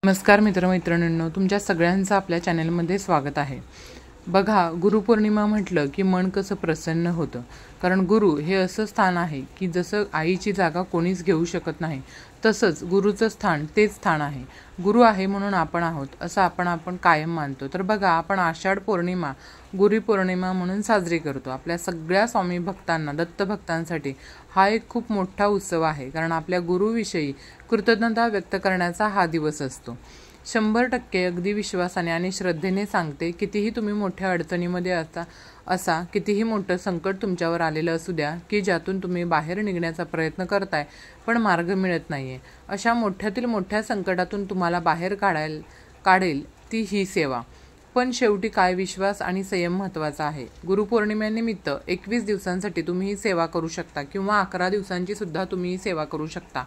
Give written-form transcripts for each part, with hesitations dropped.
नमस्कार मित्रमैत्रिणींनो, तुमच्या सगळ्यांचं आपल्या चॅनलमध्ये स्वागत आहे। बघा, गुरुपौर्णिमा म्हटलं की मन कसं प्रसन्न होतं, कारण गुरु हे असं स्थान आहे की जसं आईची जागा कोणीच घेऊ शकत नाही, तसंच गुरुचं स्थान तेच स्थान आहे। गुरु आहे म्हणून आपण आहोत असं आपण कायम मानतो। तर बघा, आपण आषाढ पौर्णिमा गुरुपौर्णिमा म्हणून साजरी करतो। आपल्या सगळ्या स्वामी भक्तांना, दत्त भक्तांसाठी हा एक खूप मोठा उत्सव आहे, कारण आपल्या गुरुविषयी कृतज्ञता व्यक्त करण्याचा हा दिवस असतो। 100% अगदी विश्वासाने आणि श्रद्धेने सांगते, कितीही तुम्ही मोठ्या अडचणीमध्ये असा कितीही मोठं संकट तुमच्यावर आलेलं असू द्या की ज्यातून तुम्ही बाहेर निघण्याचा प्रयत्न करताय पण मार्ग मिळत नाहीये, अशा मोठ्यातील मोठ्या संकटातून तुम्हाला बाहेर काढेल ती ही सेवा। पण शेवटी काय, विश्वास आणि संयम महत्त्वाचा आहे। गुरुपौर्णिमेनिमित्त 21 दिवसांसाठी तुम्ही ही सेवा करू शकता किंवा 11 दिवसांची सुद्धा तुम्ही ही सेवा करू शकता।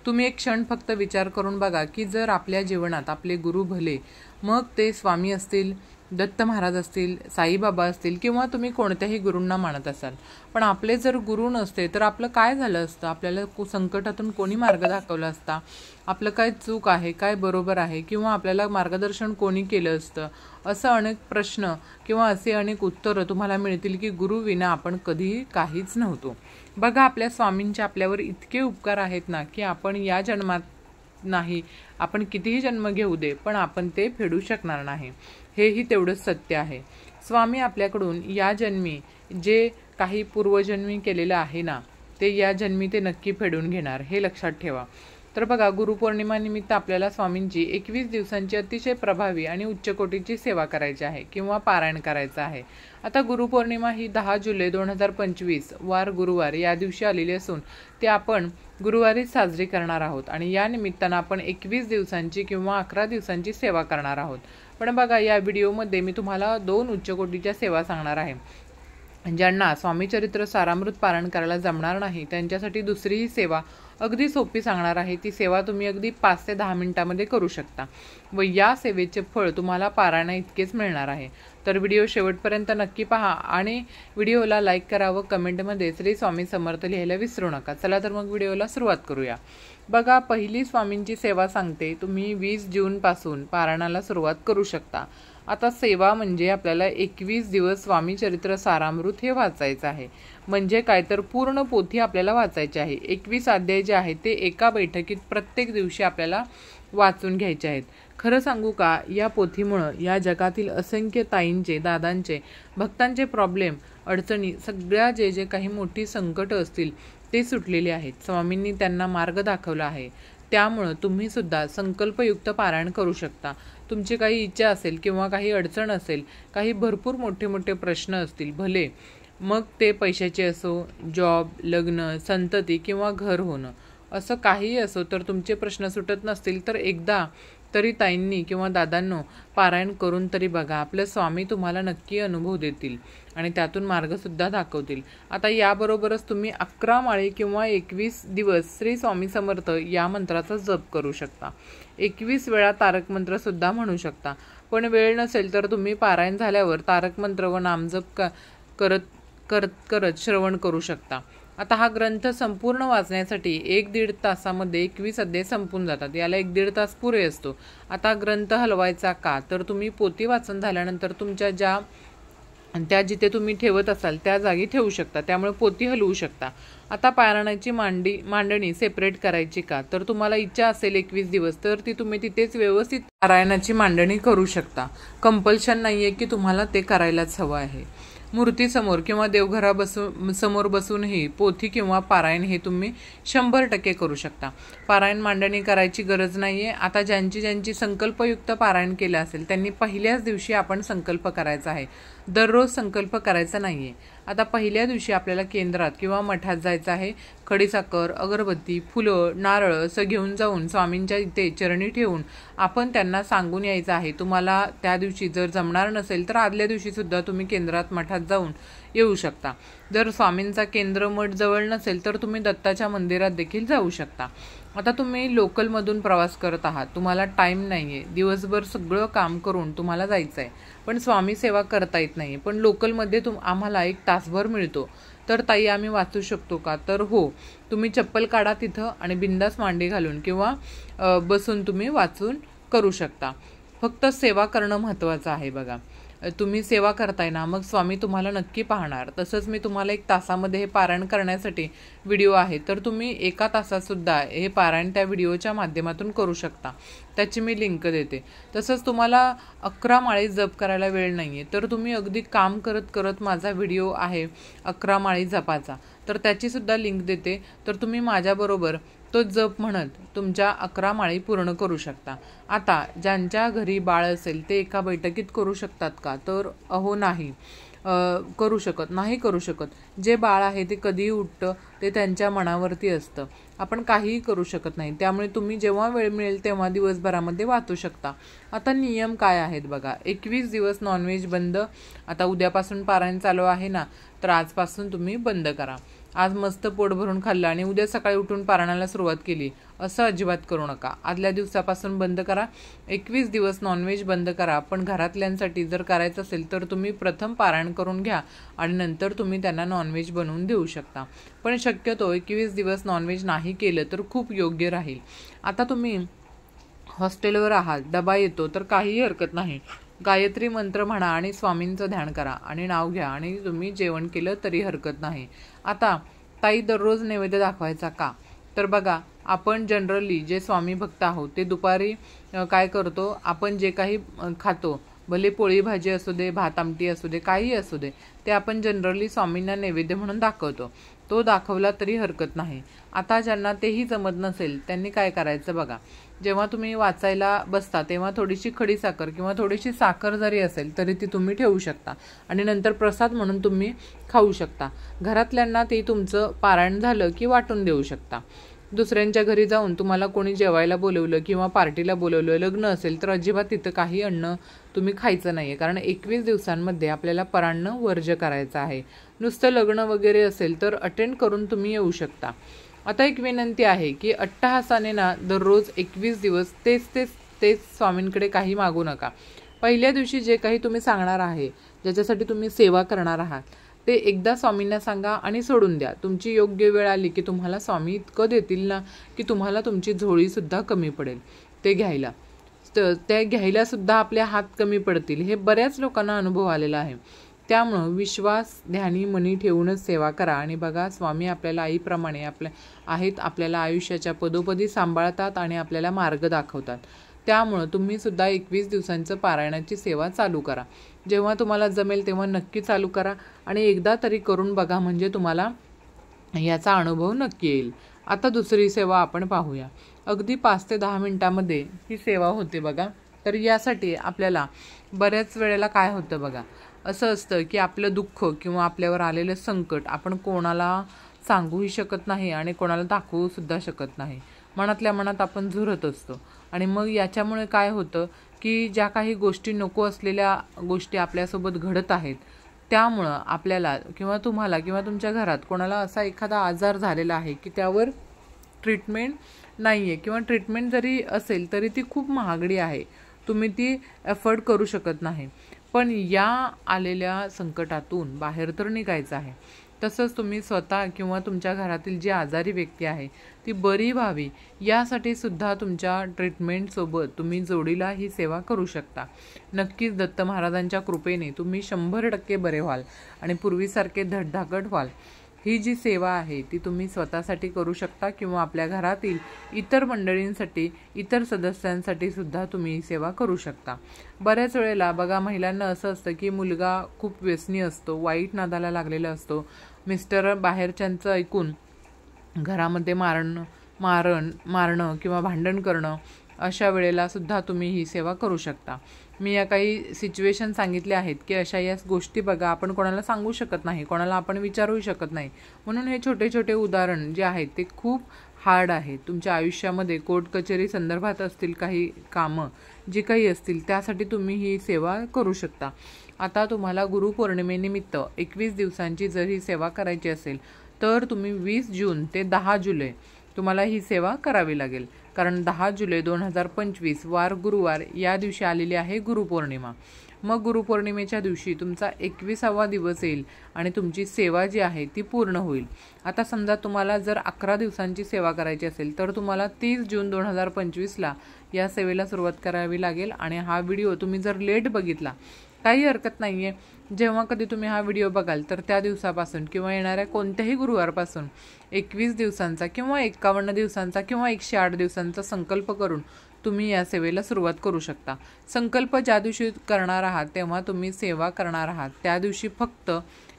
तुम्ही एक क्षण फक्त विचार करून बघा की जर आपल्या जीवनात आपले गुरु भले, मग ते स्वामी असतील, दत्त महाराज असतील, साईबाबा असतील किंवा तुम्ही कोणत्याही गुरूंना मानत असाल, पण आपले जर गुरु नसते तर आपलं काय झालं असतं? आपल्याला संकटातून कोणी मार्ग दाखवला असता? आपलं काय चूक आहे, काय बरोबर आहे, किंवा आपल्याला मार्गदर्शन कोणी केलं असतं? असं अनेक प्रश्न किंवा असे अनेक उत्तरं तुम्हाला मिळतील की गुरु विना आपण कधीही काहीच नव्हतो। बघा, आपल्या स्वामींचे आपल्यावर इतके उपकार आहेत ना की आपण या जन्मात नाही, आपण कितीही जन्म घेऊ दे पण आपण ते फेडू शकणार नाही, हेही तेवढंच सत्य आहे। स्वामी आपल्याकडून या जन्मी जे काही पूर्वजन्मी केलेलं आहे ना, ते या जन्मी ते नक्की फेडून घेणार, हे लक्षात ठेवा। तर बघा, गुरुपौर्णिमा निमित्त आपल्याला स्वामींची 21 दिवसांची अतिशय प्रभावी आणि उच्च कोटीची सेवा करायची आहे किंवा पारायण करायचं आहे। आता गुरुपौर्णिमा ही 10 जुलै 2025 वार गुरुवार या दिवशी आलेली असून ते आपण गुरुवारीच साजरी करणार आहोत आणि या निमित्तानं आपण 21 दिवसांची किंवा 11 दिवसांची सेवा करणार आहोत। पण बघा, या व्हिडिओमध्ये मी तुम्हाला 2 उच्च कोटीच्या सेवा सांगणार आहे। ज्यांना स्वामी चरित्र सारामृत पारायण करायला जमणार नाही त्यांच्यासाठी दुसरीही सेवा अगदी सोपी सांगणार आहे। ती सेवा तुम्ही अगदी 5 ते 10 मिनिटांमध्ये करू शकता व या सेवेचे फळ तुम्हाला पारायणा इतकेच मिळणार आहे। तर व्हिडिओ शेवटपर्यंत नक्की पहा आणि व्हिडिओला लाईक करा व कमेंटमध्ये श्री स्वामी समर्थ लिहायला विसरू नका। चला तर मग व्हिडिओला सुरुवात करूया। बघा, पहिली स्वामींची सेवा सांगते, तुम्ही 20 जून पासून पारायणाला सुरुवात करू शकता। आता सेवा म्हणजे आपल्याला 21 दिवस स्वामी चरित्र सारामृत हे वाचायचं आहे। म्हणजे काय, तर पूर्ण पोथी आपल्याला वाचायची आहे। 21 अध्याय जे आहेत ते एका बैठकीत प्रत्येक दिवशी आपल्याला वाचून घ्यायचे आहेत। खरं सांगू का, या पोथीमुळं या जगातील असंख्य ताईंचे, दादांचे, भक्तांचे प्रॉब्लेम, अडचणी, सगळ्या जे काही मोठी संकट असतील ते सुटलेले आहेत। स्वामींनी त्यांना मार्ग दाखवला आहे, त्यामुळं तुम्ही सुद्धा संकल्पयुक्त पारायण करू शकता। तुमची काही इच्छा असेल किंवा काही अडचण असेल, काही भरपूर मोठे मोठे प्रश्न असतील, भले मग ते पैशाचे असो, जॉब, लग्न, संतती किंवा घर होणं, असं काहीही असो, तर तुमचे प्रश्न सुटत नसतील तर एकदा तरी ताईंनी किंवा दादांनो पारायण करून तरी बघा। आपले स्वामी तुम्हाला नक्की अनुभव देतील आणि त्यातून मार्गसुद्धा दाखवतील। आता याबरोबरच तुम्ही 11 माळी किंवा 21 दिवस श्री स्वामी समर्थ या मंत्राचा जप करू शकता। 21 वेळा तारक मंत्रसुद्धा म्हणू शकता। पण वेळ नसेल तर तुम्ही पारायण झाल्यावर तारक मंत्र व नामजप करत श्रवण करू शकता। आता हा ग्रंथ संपूर्ण वाचण्यासाठी 1-1.5 तासामध्ये 21 अध्याय संपून जातात, याला 1-1.5 तास पुरे असतो। आता ग्रंथ हलवायचा का, तर तुम्ही पोथी वाचन झाल्यानंतर तुमच्या त्या जिथे तुम्ही ठेवत असाल त्या जागी ठेवू शकता, त्यामुळे पोथी हलवू शकता। आता पारायणाची मांडणी सेपरेट करायची का, तर तुम्हाला इच्छा असेल 21 दिवस तर ती तुम्ही तिथेच व्यवस्थित पारायणाची मांडणी करू शकता। कंपल्शन नाहीये की तुम्हाला ते करायलाच हवं आहे। मूर्तीसमोर किंवा समोर बसूनही पोथी किंवा पारायण हे तुम्ही 100% करू शकता। पारायण मांडणी करायची गरज नाहीये। आता ज्यांची संकल्पयुक्त पारायण केलं असेल त्यांनी पहिल्याच दिवशी आपण संकल्प करायचा आहे, दररोज संकल्प करायचा नाहीये। आता पहिल्या दिवशी आपल्याला केंद्रात किंवा मठात जायचं आहे। खडीसाखर, अगरबत्ती, फुलं, नारळ असं घेऊन जाऊन स्वामींच्या इथे चरणी ठेवून आपण त्यांना सांगून यायचं आहे। तुम्हाला त्या दिवशी जर जमणार नसेल तर आदल्या दिवशी सुद्धा तुम्ही केंद्रात, मठात जाऊन येऊ शकता। जर स्वामींचा केंद्र मठ जवळ नसेल तर तुम्ही दत्ताच्या मंदिरात देखील जाऊ शकता। आता तुम्ही लोकलमधून प्रवास करत आहात, तुम्हाला टाईम नाहीये, दिवसभर सगळं काम करून तुम्हाला जायचं आहे, पण स्वामी सेवा करता येत नाही, पण लोकलमध्ये आम्हाला 1 तासभर मिळतो, तर ताई आम्ही वाचू शकतो का, तर हो, तुम्ही चप्पल काढा तिथं आणि बिंदास मांडी घालून किंवा बसून तुम्ही वाचून करू शकता. फक्त सेवा करणं महत्त्वाचं आहे बघा. तुम्ही सेवा करताय ना, मग स्वामी तुम्हाला नक्की पाहणार. तसंच मी तुम्हाला 1 तासामध्ये हे पारायण करण्यासाठी व्हिडिओ आहे, तर तुम्ही 1 तासातसुद्धा हे पारायण त्या व्हिडिओच्या माध्यमातून करू शकता. त्याची मी लिंक देते. तसंच तुम्हाला 11 माळी जप करायला वेळ नाही आहे, तर तुम्ही अगदी काम करत करत माझा व्हिडिओ आहे 11 माळी जपाचा, तर त्याचीसुद्धा लिंक देते. तर तुम्ही माझ्याबरोबर तो जप म्हणत तुमच्या 11 माळी पूर्ण करू शकता. आता ज्यांच्या घरी बाळ असेल ते एका बैठकीत करू शकतात का? तर नाही करू शकत. जे बाळ आहे ते कधीही उठतं, ते त्यांच्या मनावरती असतं. आपण काहीही करू शकत नाही. त्यामुळे तुम्ही जेव्हा वेळ मिळेल तेव्हा दिवसभरामध्ये वाचू शकता. आता नियम काय आहेत बघा. 21 दिवस नॉनव्हेज बंद. आता उद्यापासून पारायण चालू आहे ना, तर आजपासून तुम्ही बंद करा. आज मस्त पोट भरून खाल्लं आणि उद्या सकाळी उठून पारायणाला सुरुवात केली असं अजिबात करू नका. आदल्या दिवसापासून बंद करा. 21 दिवस नॉनव्हेज बंद करा. पण घरातल्यांसाठी जर करायचं असेल तर तुम्ही प्रथम पारायण करून घ्या आणि नंतर तुम्ही त्यांना नॉनव्हेज बनवून देऊ शकता. पण शक्यतो 21 दिवस नॉनव्हेज नाही केलं तर खूप योग्य राहील. आता तुम्ही हॉस्टेलवर आहात, डबा येतो, तर काहीही हरकत नाही. गायत्री मंत्र म्हणा आणि स्वामींचं ध्यान करा आणि नाव घ्या आणि तुम्ही जेवण केलं तरी हरकत नाही. आता ताई दररोज नैवेद्य दाखवायचा का? तर बघा, आपण जनरली जे स्वामी भक्त आहोत ते दुपारी काय करतो, आपण जे काही खातो, भले पोळी भाजी असू दे, भात आमटी असू दे, काही असू दे, ते आपण जनरली स्वामींना नैवेद्य म्हणून दाखवतो. तो दाखवला तरी हरकत नाही. आता ज्यांना तेही जमत नसेल त्यांनी काय करायचं बघा. जेव्हा तुम्ही वाचायला बसता तेव्हा थोडीशी खडी साखर किंवा थोडीशी साखर जरी असेल तरी ती तुम्ही ठेवू शकता आणि नंतर प्रसाद म्हणून तुम्ही खाऊ शकता. घरातल्यांना ते तुमचं पारायण झालं की वाटून देऊ शकता. दुसऱ्यांच्या घरी जाऊन तुम्हाला कोणी जेवायला बोलवलं किंवा पार्टीला बोलवलं, लग्न असेल, तर अजिबात तिथं काही अन्न तुम्ही खायचं नाही आहे. कारण 21 दिवसांमध्ये आपल्याला परान्न वर्ज्य करायचं आहे. नुसतं लग्न वगैरे असेल तर अटेंड करून तुम्ही येऊ शकता. आता एक विनंती आहे की अट्टहासाने ना दररोज 21 दिवस तेच स्वामींकडे काही मागू नका. पहिल्या दिवशी जे काही तुम्ही सांगणार आहे, ज्याच्यासाठी तुम्ही सेवा करणार आहात, ते एकदा स्वामींना सांगा आणि सोडून द्या. तुमची योग्य वेळ आली की तुम्हाला स्वामी इतकं देतील ना की तुम्हाला तुमची झोळीसुद्धा कमी पडेल ते घ्यायला. त्या घ्यायलासुद्धा आपले हात कमी पडतील. हे बऱ्याच लोकांना अनुभव आलेला आहे. त्यामुळं विश्वास, ध्यानी, मनी ठेवूनच सेवा करा आणि बघा, स्वामी आपल्याला आईप्रमाणे आपल्याला आयुष्याच्या पदोपदी सांभाळतात आणि आपल्याला मार्ग दाखवतात. त्यामुळं तुम्हीसुद्धा 21 दिवसांचं पारायणाची सेवा चालू करा. जेव्हा तुम्हाला जमेल तेव्हा नक्की चालू करा आणि एकदा तरी करून बघा, म्हणजे तुम्हाला याचा अनुभव नक्की येईल. आता दुसरी सेवा आपण पाहूया. अगदी 5 ते 10 मिनिटामध्ये ही सेवा होते बघा. तर यासाठी आपल्याला बऱ्याच वेळेला काय होतं बघा, असं असतं की आपलं दुःख किंवा आपल्यावर आलेलं संकट आपण कोणाला सांगूही शकत नाही आणि कोणाला दाखवूसुद्धा शकत नाही. मनातल्या मनात आपण झुरत असतो आणि मग याच्यामुळे काय होतं की ज्या काही गोष्टी नको असलेल्या गोष्टी आपल्यासोबत घडत आहेत, त्यामुळं आपल्याला किंवा तुम्हाला किंवा तुमच्या घरात कोणाला असा एखादा आजार झालेला आहे की त्यावर ट्रीटमेंट नाही आहे किंवा ट्रीटमेंट जरी असेल तरी ती खूप महागडी आहे, तुम्ही ती अफोर्ड करू शकत नाही. पण या आलेल्या संकटातून बाहेर तर निघायचं आहे. तसंच तुम्ही स्वतः किंवा तुमच्या घरातील जी आजारी व्यक्ती आहे ती बरी व्हावी यासाठी सुद्धा तुमच्या ट्रीटमेंटसोबत तुम्ही जोडीला ही सेवा करू शकता. नक्कीच दत्त महाराजांच्या कृपेने तुम्ही 100% बरे व्हाल आणि पूर्वीसारखे धडधाकट व्हाल. ही जी सेवा आहे ती तुम्ही स्वतःसाठी करू शकता किंवा आपल्या घरातील इतर मंडळींसाठी, इतर सदस्यांसाठी सुद्धा तुम्ही ही सेवा करू शकता. बऱ्याच वेळेला बघा, महिलांना असं असतं की मुलगा खूप व्यसनी असतो, वाईट नादाला लागलेला असतो, मिस्टर बाहेरच्यांचं ऐकून घरामध्ये मारणं किंवा भांडण करणं, अशा वेळेला सुद्धा तुम्ही ही सेवा करू शकता. मी या काही सिच्युएशन सांगितल्या आहेत की अशा या गोष्टी बघा आपण कोणाला सांगू शकत नाही, कोणाला आपण विचारूही शकत नाही. म्हणून हे छोटे छोटे उदाहरण जे आहेत ते खूप हार्ड आहेत. तुमच्या आयुष्यामध्ये कोर्ट कचेरी संदर्भात असतील काही कामं जी काही असतील त्यासाठी तुम्ही ही सेवा करू शकता. आता तुम्हाला गुरुपौर्णिमेनिमित्त 21 दिवसांची जर ही सेवा करायची असेल तर तुम्ही 20 जून ते 10 जुलै तुम्हाला ही सेवा करावी लागेल. कारण 10 जुलै 2025 वार गुरुवार या दिवशी आलेली आहे गुरुपौर्णिमा मग गुरुपौर्णिमेच्या दिवशी तुमचा 21वा दिवस येईल आणि तुमची सेवा जी आहे ती पूर्ण होईल. आता समजा तुम्हाला जर 11 दिवसांची सेवा करायची असेल तर तुम्हाला 30 जून 2025ला या सेवेला सुरुवात करावी लागेल. आणि हा व्हिडिओ तुम्ही जर लेट बघितला काही हरकत नाही आहे. जेव्हा कधी तुम्ही हा व्हिडिओ बघाल तर त्या दिवसापासून किंवा येणाऱ्या कोणत्याही गुरुवारपासून 21 दिवसांचा किंवा 51 दिवसांचा किंवा 108 दिवसांचा संकल्प करून तुम्ही या सेवेला सुरुवात करू शकता. संकल्प ज्या दिवशी करणार आहात तेव्हा तुम्ही सेवा करणार आहात त्या दिवशी फक्त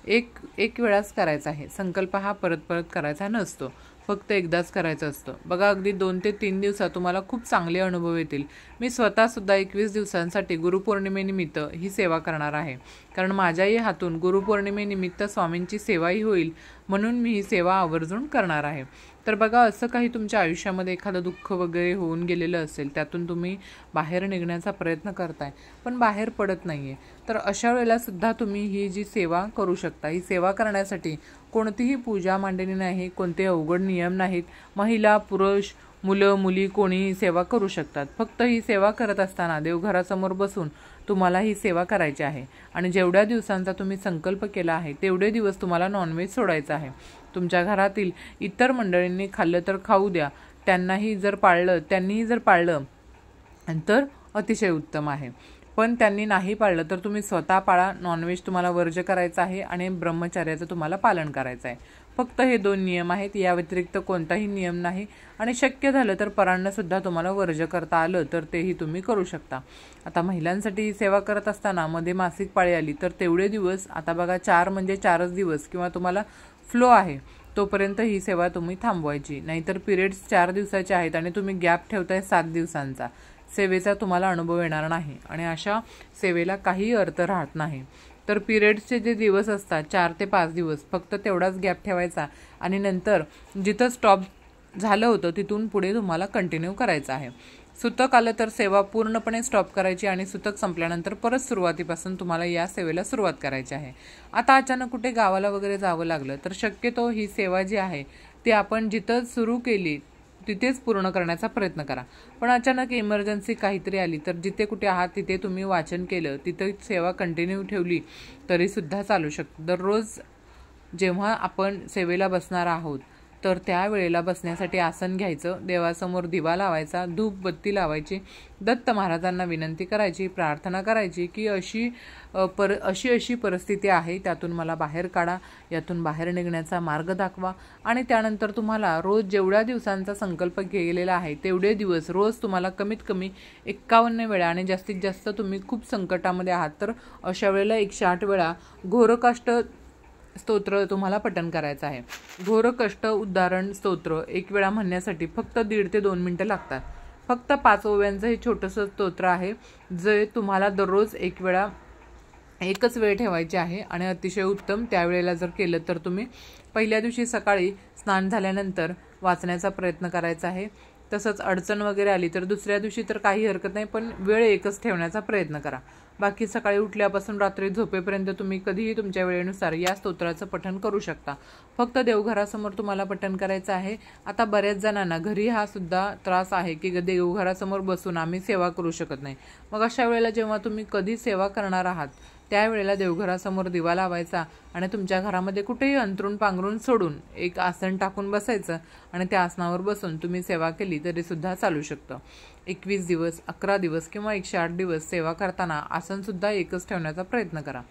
एक वेळाच करायचा आहे. संकल्प हा परत परत करायचा नसतो, फक्त एकदाच करायचं असतं. बघा, अगदी 2 ते 3 दिवसात तुम्हाला खूप चांगले अनुभव येतील. मी स्वतःसुद्धा 21 दिवसांसाठी गुरुपौर्णिमेनिमित्त ही सेवा करणार आहे, कारण माझ्याही हातून गुरुपौर्णिमेनिमित्त स्वामींची सेवाही होईल, म्हणून मी ही सेवा आवर्जून करणार आहे. तर बघा, असं काही तुमच्या आयुष्यामध्ये एखादं दुःख वगैरे होऊन गेलेलं असेल, त्यातून तुम्ही बाहेर निघण्याचा प्रयत्न करताय पण बाहेर पडत नाही आहे, तर अशा वेळेला सुद्धा तुम्ही ही जी सेवा करू शकता. ही सेवा करण्यासाठी कोणतीही पूजा मांडणी नाही, कोणते अवघड नियम नाहीत. महिला, पुरुष, मुलं, मुली कोणीही सेवा करू शकतात. फक्त ही सेवा करत असताना देवघरासमोर बसून तुम्हाला ही सेवा करायची आहे. आणि जेवढ्या दिवसांचा तुम्ही संकल्प केला आहे तेवढे दिवस तुम्हाला नॉनव्हेज सोडायचं आहे. तुमच्या घरातील इतर मंडळींनी खाल्लं तर खाऊ द्या, त्यांनीही जर पाळलं तर अतिशय उत्तम आहे. पण त्यांनी नाही पाळलं तर तुम्ही स्वतः पाळा. नॉनव्हेज तुम्हाला वर्ज्य करायचं आहे आणि ब्रह्मचर्याचं तुम्हाला पालन करायचं आहे. फक्त हे 2 नियम आहेत, या व्यतिरिक्त कोणताही नियम नाही. आणि शक्य झालं तर परांनसुद्धा तुम्हाला वर्ज्य करता आलं तर तेही तुम्ही करू शकता. आता महिलांसाठी ही सेवा करत असताना मध्ये मासिक पाळी आली तर तेवढे दिवस, आता बघा 4 म्हणजे 4च दिवस किंवा तुम्हाला फ्लो आहे तोपर्यंत ही सेवा तुम्ही थांबवायची. नाहीतर पिरियड्स 4 दिवसाचे आहेत आणि तुम्ही गॅप ठेवताय 7 दिवसांचा, सेवेचा तुम्हाला अनुभव येणार नाही आणि अशा सेवेला काही अर्थ राहत नाही. तर पिरियड्सचे जे दिवस असतात 4 ते 5 दिवस फक्त तेवढाच गॅप ठेवायचा आणि नंतर जिथं स्टॉप झालं होतं तिथून पुढे तुम्हाला कंटिन्यू करायचं आहे. सुतक आलं तर सेवा पूर्णपणे स्टॉप करायची आणि सुतक संपल्यानंतर परत सुरुवातीपासून तुम्हाला या सेवेला सुरुवात करायची आहे. आता अचानक कुठे गावाला वगैरे जावं लागलं तर शक्यतो ही सेवा जी आहे ती आपण जिथं सुरू केली तिथेच पूर्ण करण्याचा प्रयत्न करा. पण अचानक इमर्जन्सी काहीतरी आली तर जिथे कुठे आहात तिथे तुम्ही वाचन केलं, तिथे सेवा कंटिन्यू ठेवली तरीसुद्धा चालू शकतं. दररोज जेव्हा आपण सेवेला बसणार आहोत तर त्यावेळेला बसण्यासाठी आसन घ्यायचं, देवासमोर दिवा लावायचा, धूप बत्ती लावायची, दत्त महाराजांना विनंती करायची, प्रार्थना करायची की अशी परिस्थिती आहे त्यातून मला बाहेर काढा, यातून बाहेर निघण्याचा मार्ग दाखवा. आणि त्यानंतर तुम्हाला रोज जेवढ्या दिवसांचा संकल्प केलेला आहे तेवढे दिवस रोज तुम्हाला कमीत कमी 51 वेळा आणि जास्तीत जास्त तुम्ही खूप संकटामध्ये आहात तर अशा वेळेला 108 वेळा घोरकाष्ट स्तोत्र तुम्हाला पठण करायचं आहे. घोरकष्ट उद्धारण स्तोत्र 1 वेळा म्हणण्यासाठी फक्त 1.5 ते 2 मिनिटं लागतात. फक्त 5 ओव्यांचं हे छोटंसं स्तोत्र आहे जे तुम्हाला दररोज एकच वेळ ठेवायची आहे आणि अतिशय उत्तम. त्यावेळेला जर केलं तर तुम्ही पहिल्या दिवशी सकाळी स्नान झाल्यानंतर वाचण्याचा प्रयत्न करायचा आहे. तसंच अडचण वगैरे आली तर दुसऱ्या दिवशी तर काही हरकत नाही, पण वेळ एकच ठेवण्याचा प्रयत्न करा. बाकी सकाळी उठल्यापासून रात्री झोपेपर्यंत तुम्ही कधीही तुमच्या वेळेनुसार या स्तोत्राचं पठण करू शकता. फक्त देवघरासमोर तुम्हाला पठण करायचं आहे. आता बऱ्याच जणांना घरी हा सुद्धा त्रास आहे की देवघरासमोर बसून आम्ही सेवा करू शकत नाही. मग अशा वेळेला जेव्हा तुम्ही कधी सेवा करणार आहात त्यावेळेला देवघरासमोर दिवा लावायचा आणि तुमच्या घरामध्ये कुठेही अंथरूण पांघरून सोडून एक आसन टाकून बसायचं आणि त्या आसनावर बसून तुम्ही सेवा केली तरी सुद्धा चालू शकतं. 21 दिवस, 11 दिवस किंवा 108 दिवस सेवा करताना आसनसुद्धा एकच ठेवण्याचा प्रयत्न करा.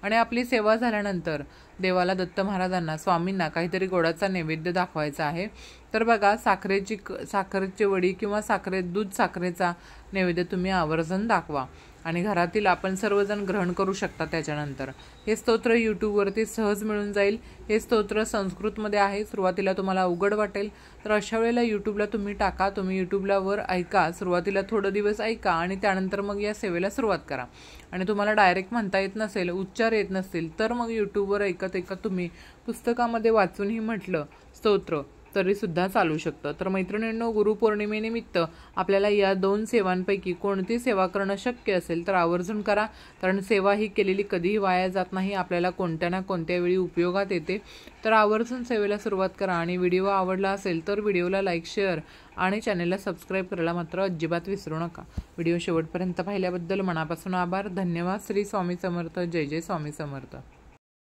आणि आपली सेवा झाल्यानंतर देवाला, दत्त महाराजांना, स्वामींना काहीतरी गोडाचा नैवेद्य दाखवायचा आहे. तर बघा, साखरेची वडी किंवा दूध साखरेचा नैवेद्य तुम्ही आवर्जून दाखवा आणि घरातील आपण सर्वजण ग्रहण करू शकता. त्याच्यानंतर हे स्तोत्र यूट्यूबवरती सहज मिळून जाईल. हे स्तोत्र संस्कृतमध्ये आहे. सुरुवातीला तुम्हाला अवघड वाटेल तर अशा वेळेला यूट्यूबला तुम्ही टाका, तुम्ही यूट्यूबला वर ऐका, सुरुवातीला थोडं दिवस ऐका आणि त्यानंतर मग या सेवेला सुरुवात करा. आणि तुम्हाला डायरेक्ट म्हणता येत नसेल, उच्चार येत नसतील तर मग यूट्यूबवर ऐकत तुम्ही पुस्तकामध्ये वाचूनही म्हटलं स्तोत्र तरीसुद्धा चालू शकतं। तर मैत्रिणींनो, गुरुपौर्णिमेनिमित्त आपल्याला या 2 सेवांपैकी कोणती सेवा करणं शक्य असेल तर आवर्जून करा, कारण सेवा ही केलेली कधीही वाया जात नाही, आपल्याला कोणत्या ना कोणत्या वेळी उपयोगात येते। तर आवर्जून सेवेला सुरुवात करा आणि व्हिडिओ आवडला असेल तर व्हिडिओला लाईक, शेअर आणि चॅनलला सबस्क्राईब करायला मात्र अजिबात विसरू नका। व्हिडिओ शेवटपर्यंत पाहिल्याबद्दल मनापासून आभार, धन्यवाद। श्री स्वामी समर्थ, जय जय स्वामी समर्थ।